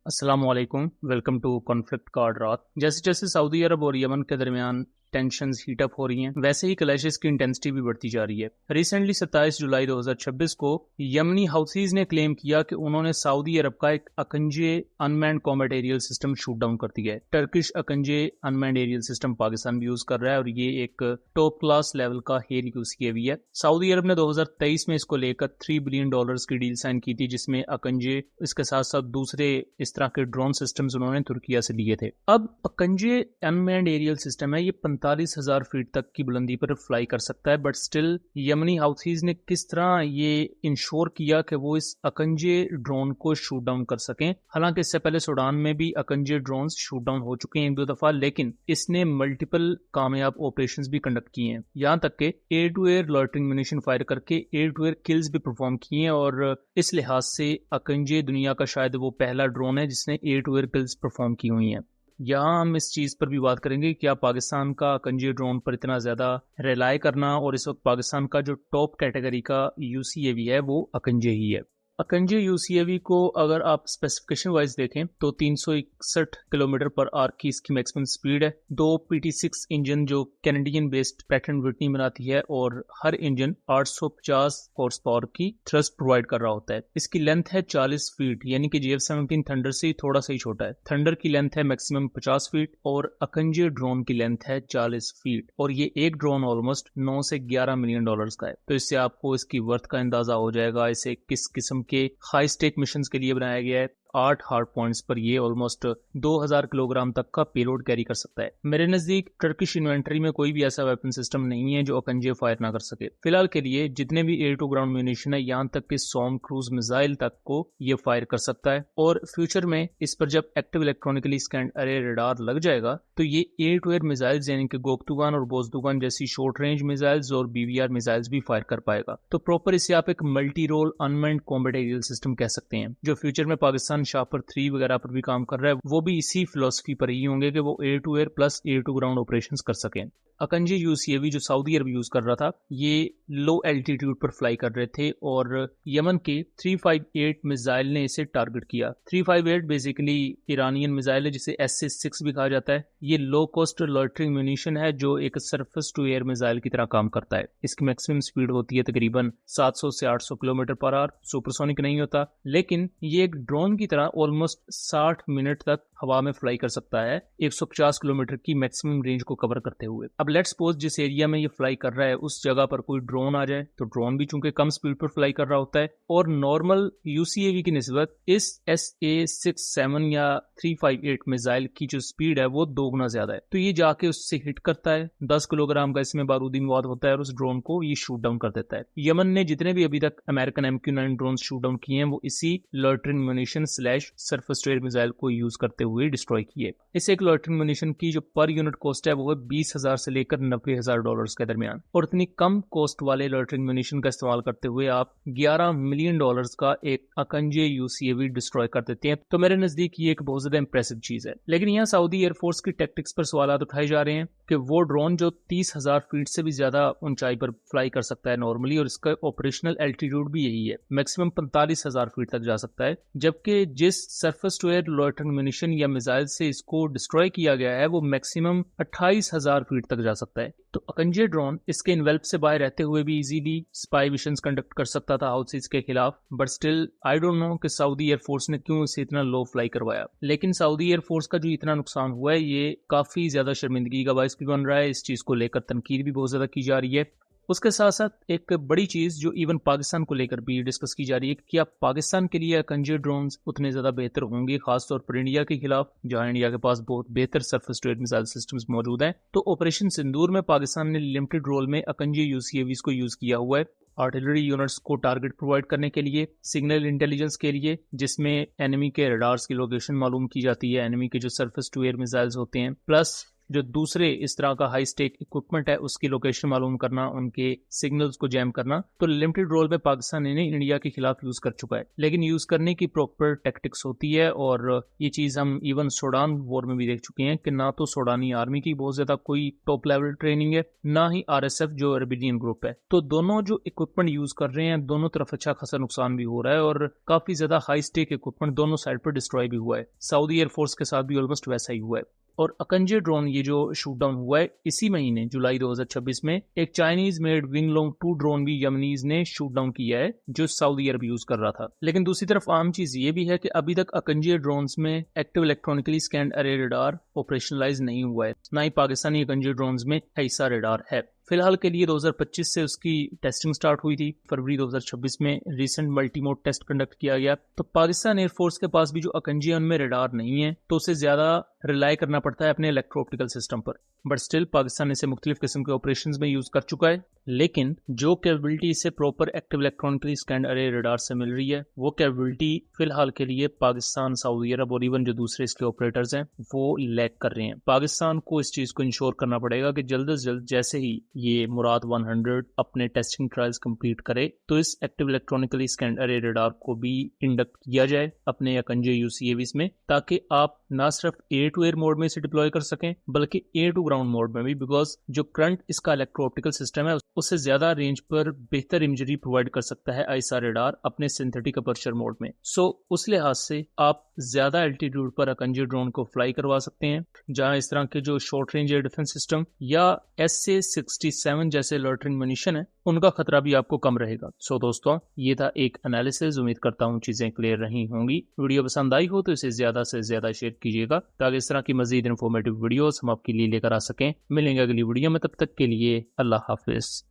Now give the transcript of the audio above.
अस्सलाम वालेकुम। Welcome to conflict card रात। जैसे जैसे सऊदी अरब और यमन के दरमियान टेंशंस हीट अप हो रही हैं, वैसे ही क्लैशेस की इंटेंसिटी भी बढ़ती जा रही है। रिसेंटली 27 जुलाई 2026 को यमनी हाउसीज ने क्लेम किया कि उन्होंने सऊदी अरब का एक Akinci unmanned combat aerial system shoot down कर दिया है। Turkish Akinci unmanned aerial system Pakistan भी यूज कर रहा है और ये एक टॉप क्लास लेवल का हेल यूसीएवी है। सऊदी अरब ने 2023 में इसको लेकर $3 बिलियन की डील साइन की थी, जिसमें अकंजे इसके साथ साथ दूसरे इस तरह के ड्रोन सिस्टम्स उन्होंने तुर्किया से लिए थे। अब अकंजे अनमैन्ड एरियल सिस्टम है, ये 45,000 फीट तक की बुलंदी पर फ्लाई कर सकता है, बट स्टिल यमनी हाउथीज ने किस तरह ये इंश्योर किया कि वो इस अकंजे ड्रोन को शूट डाउन कर सकें। हालांकि इससे पहले सूडान में भी अकंजे ड्रोन शूट डाउन हो चुके हैं एक दो दफा, लेकिन इसने मल्टीपल कामयाब ऑपरेशंस भी कंडक्ट किए हैं। यहाँ तक के air to air loitering munition fire करके एयर टू एयर किल्स भी परफॉर्म किए हैं और इस लिहाज से अकंजे दुनिया का शायद वो पहला ड्रोन है जिसने air to air kills perform की हुई हैं। यहाँ हम इस चीज पर भी बात करेंगे क्या पाकिस्तान का अकंजे ड्रोन पर इतना ज्यादा रिलाय करना, और इस वक्त पाकिस्तान का जो टॉप कैटेगरी का यूसीएवी है वो अकंजे ही है। अकंजे यूसीएवी को अगर आप स्पेसिफिकेशन वाइज देखें तो 361 किलोमीटर पर आवर की इसकी मैक्सिमम स्पीड है। 2 PT6 इंजन जो Canadian based PAT and Whitney बनाती है, और हर इंजन 850 हॉर्स पावर की थ्रस्ट प्रोवाइड कर रहा होता है। इसकी लेंथ है 40 फीट, यानी कि GF-17 थंडर से थोड़ा सा ही छोटा है। थंडर की लेंथ है मैक्सिमम 50 फीट और अकंजे ड्रोन की लेंथ है 40 फीट, और ये एक ड्रोन ऑलमोस्ट 9 से $11 मिलियन का है। तो इससे आपको इसकी वर्थ का अंदाजा हो जाएगा इसे किस किस्म के हाई स्टेक मिशंस के लिए बनाया गया है। 8 हार्ड पॉइंट्स पर ये ऑलमोस्ट 2000 किलोग्राम तक का पेलोड कैरी कर सकता है। मेरे नजदीक टर्किश इन्वेंट्री में कोई भी ऐसा वेपन सिस्टम नहीं है जो अकंजे फायर ना कर सके। फिलहाल के लिए जितने भी एयर टू ग्राउंड म्यूनिशन है, यहाँ तक कि सॉम क्रूज मिसाइल तक को ये फायर कर सकता है, और फ्यूचर में इस पर जब एक्टिव इलेक्ट्रॉनिकली स्कैंड अरे रडार लग जाएगा तो ये एयर टू एयर मिसाइल्स यानी कि गोक्तुगान और बोजदुगान जैसी शॉर्ट रेंज मिसाइल्स और BVR मिसाइल्स भी फायर कर पाएगा। तो प्रॉपर इसे आप एक multi role unmanned combat aerial system कह सकते हैं, जो फ्यूचर में पाकिस्तान शापर 3 वगैरह पर भी काम कर रहा है। वो भी इसी फिलॉसफी पर ही होंगे कि वो air to air plus air to ground operations कर सकें। अकंजे यूसीएवी जो सऊदी अरब यूज कर रहा था, ये लो एल्टीट्यूड पर फ्लाई कर रहे थे और यमन के 358 मिसाइल ने इसे टारगेट किया। 358 बेसिकली ईरानियन मिसाइल है जिसे SS-6 भी कहा जाता है। ये लो कॉस्ट लॉइटरिंग म्यूनिशन है जो एक सरफेस टू एयर मिसाइल की तरह काम करता है। इसकी मैक्सिमम स्पीड होती है तकरीबन 700 से 800 किलोमीटर पर आवर। सुपरसोनिक नहीं होता, लेकिन ये एक ड्रोन की तरह ऑलमोस्ट 60 मिनट तक हवा में फ्लाई कर सकता है 150 किलोमीटर की मैक्सिमम रेंज को कवर करते हुए। अब लेट्स सपोज जिस एरिया में ये फ्लाई कर रहा है उस जगह पर कोई ड्रोन आ जाए, तो ड्रोन भी चूंकि कम स्पीड पर फ्लाई कर रहा होता है और नॉर्मल यूसीएवी की निस्बत इस SA-67 या 358 मिसाइल की जो स्पीड है वो 2 गुना ज्यादा है। तो ये जाके उससे हिट करता है, 10 किलोग्राम का इसमें बारूदी मवाद होता है और उस ड्रोन को ये शूट डाउन कर देता है। यमन ने जितने भी अभी तक American MQ-9 drone shoot down किए हैं वो इसी loitering munition slash surface to air missile को यूज करते हुए डिस्ट्रॉय किए। इस एक लॉइटरिंग म्यूनिशन की जो पर यूनिट कॉस्ट है वो है $20,000 से लेकर $90,000 के दरमियान, और इतनी कम कॉस्ट वाले लॉइटरिंग म्यूनिशन का इस्तेमाल करते हुए आप $11 मिलियन का एक अकंजे यूसीएवी डिस्ट्रॉय कर देते हैं। तो मेरे नजदीक ये एक बहुत ज्यादा इंप्रेसिव चीज है। लेकिन यहाँ सऊदी एयरफोर्स की टैक्टिक्स पर सवाल उठाए जा रहे हैं कि वो ड्रोन जो 30,000 फीट से भी ज्यादा ऊंचाई पर फ्लाई कर सकता है नॉर्मली, और इसका ऑपरेशनल एल्टीट्यूड भी यही है, मैक्सिमम 45,000 फीट तक जा सकता है, जबकि जिस surface to air loitering munition या मिसाइल से इसको डिस्ट्रॉय किया गया है वो मैक्सिमम 28,000 फीट तक जा सकता है। तो अकंजे ड्रोन इसके इन्वेल्प से बाहर रहते हुए भी इजीली स्पाई मिशंस कंडक्ट कर सकता था हाउथीज के खिलाफ, but still I don't know कि सऊदी एयरफोर्स ने क्यों इसे इतना लो फ्लाई करवाया। लेकिन सऊदी एयरफोर्स का जो इतना नुकसान हुआ है ये काफी ज्यादा शर्मिंदगी का बायस भी बन रहा है। इस चीज को लेकर तनकीद भी बहुत ज्यादा की जा रही है। उसके साथ साथ एक बड़ी चीज जो इवन पाकिस्तान को लेकर भी डिस्कस की जा रही है कि क्या पाकिस्तान के लिए अकंजे ड्रोन्स उतने ज्यादा बेहतर होंगे, खासतौर पर इंडिया के खिलाफ, जहां इंडिया के पास बहुत बेहतर surface to air missile systems मौजूद हैं। तो ऑपरेशन सिंदूर में पाकिस्तान ने लिमिटेड रोल में अकंजे यूसीएवीज को यूज किया हुआ है, आर्टिलरी यूनिट्स को टारगेट प्रोवाइड करने के लिए, सिग्नल इंटेलिजेंस के लिए जिसमें एनिमी के रडार्स की लोकेशन मालूम की जाती है, एनिमी के जो सरफेस टू एयर मिसाइल्स होते हैं, प्लस जो दूसरे इस तरह का हाई स्टेक इक्विपमेंट है उसकी लोकेशन मालूम करना, उनके सिग्नल्स को जैम करना, तो लिमिटेड रोल में पाकिस्तान इन्हें इंडिया के खिलाफ यूज कर चुका है। लेकिन यूज करने की प्रॉपर टैक्टिक्स होती है, और ये चीज हम इवन सूडान वॉर में भी देख चुके हैं कि ना तो सूडानी आर्मी की बहुत ज्यादा कोई टॉप लेवल ट्रेनिंग है, ना ही आरएसएफ जो रेबिलियन ग्रुप है। तो दोनों जो इक्विपमेंट यूज कर रहे हैं दोनों तरफ अच्छा खासा नुकसान भी हो रहा है, और काफी ज्यादा हाई स्टेक इक्विपमेंट दोनों साइड पर डिस्ट्रॉय भी हुआ है। सऊदी एयरफोर्स के साथ भी ऑलमोस्ट वैसा ही हुआ है। और अकंजे ड्रोन ये जो शूट डाउन हुआ है इसी महीने जुलाई 2026 में, एक चाइनीज मेड विंगलोंग 2 ड्रोन भी यमनीज ने शूट डाउन किया है जो सऊदी अरब यूज कर रहा था। लेकिन दूसरी तरफ आम चीज ये भी है कि अभी तक अकंजे ड्रोन्स में एक्टिव इलेक्ट्रॉनिकली स्कैन्ड अरे रडार ऑपरेशनलाइज नहीं हुआ है, ना ही पाकिस्तानी अकंजे ड्रोन्स में ऐसा रडार है। फिलहाल के लिए 2025 से उसकी टेस्टिंग स्टार्ट हुई थी। फरवरी 2026 में रिसेंट मल्टीमोड टेस्ट कंडक्ट किया गया। तो पाकिस्तान एयरफोर्स के पास भी जो अकंजे उनमें रडार नहीं है, तो उसे ज्यादा रिलाई करना पड़ता है अपने इलेक्ट्रो ऑप्टिकल सिस्टम पर। बट स्टिल पाकिस्तान इसे मुख्तलिफ किस्म के ऑपरेशंस में यूज कर चुका है। लेकिन जो कैपेबिलिटी इसे प्रॉपर एक्टिव इलेक्ट्रॉनिकली स्कैन्ड अरे रडार से मिल रही है, वो कैपेबिलिटी फिलहाल के लिए पाकिस्तान, सऊदी अरब और इवन जो दूसरे इसके ऑपरेटर्स हैं वो लैक कर रहे हैं। पाकिस्तान को इस चीज को इंश्योर करना पड़ेगा कि जल्द से जल्द जैसे ही ये मुराद 100 अपने टेस्टिंग ट्रायल्स कंप्लीट करे, तो इस एक्टिव इलेक्ट्रॉनिकली स्कैन्ड अरे रडार को भी इंडक्ट किया जाए अपने अकंजे यूसीएवीज में, ताकि आप ना सिर्फ एयर टू एयर मोड में इसे डिप्लॉय कर सकें बल्कि एयर टू ग्राउंड मोड में भी, बिकॉज जो करंट इसका इलेक्ट्रो ऑप्टिकल सिस्टम है उससे ज्यादा रेंज पर बेहतर इमेजरी प्रोवाइड कर सकता है आईएसआर रडार अपने सिंथेटिक अपर्चर मोड में। सो उस लिहाज से आप ज्यादा एल्टीट्यूड पर अकंजे ड्रोन को फ्लाई करवा सकते हैं, जहां इस तरह के जो short range air defence system या SA-67 जैसे लॉटरिंग मनीशन है उनका खतरा भी आपको कम रहेगा। सो दोस्तों, ये था एक एनालिसिस। उम्मीद करता हूँ चीजें क्लियर रही होंगी। वीडियो पसंद आई हो तो इसे ज्यादा से ज्यादा शेयर कीजिएगा ताकि इस तरह की मजीद इन्फॉर्मेटिव वीडियोस हम आपके लिए लेकर आ सकें। मिलेंगे अगली वीडियो में, तब तक के लिए अल्लाह हाफिज।